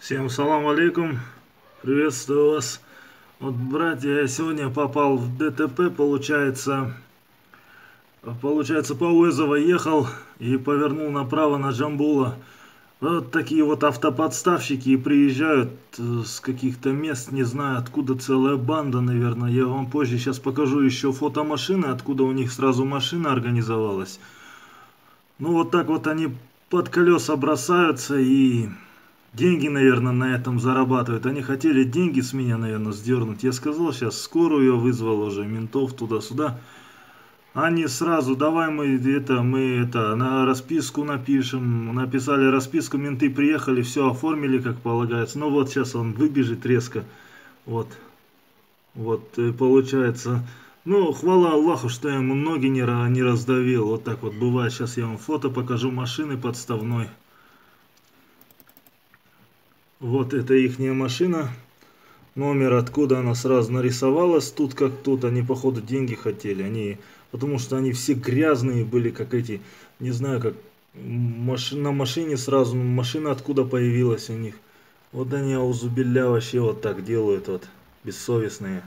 Всем салам алейкум, приветствую вас. Вот, братья, я сегодня попал в ДТП, получается по Уэзово ехал и повернул направо на Джамбула. Вот такие вот автоподставщики и приезжают с каких-то мест, не знаю откуда, целая банда, наверное. Я вам позже сейчас покажу еще фото машины, откуда у них сразу машина организовалась. Ну вот так вот они под колеса бросаются и деньги, наверное, на этом зарабатывают. Они хотели деньги с меня, наверное, сдернуть. Я сказал, сейчас скорую я вызвал уже, ментов туда-сюда. Они сразу, давай мы это, на расписку напишем. Написали расписку, менты приехали, все оформили, как полагается. Ну вот сейчас он выбежит резко. Вот, вот, получается. Ну, хвала Аллаху, что я ему ноги не раздавил. Вот так вот бывает. Сейчас я вам фото покажу машины подставной. Вот это ихняя машина. Номер, откуда она сразу нарисовалась. Тут как тут. Они, походу, деньги хотели. Потому что они все грязные были, как эти. Не знаю, как на машине сразу. Машина откуда появилась у них. Вот они, аузубилля, вообще вот так делают. Вот. Бессовестные.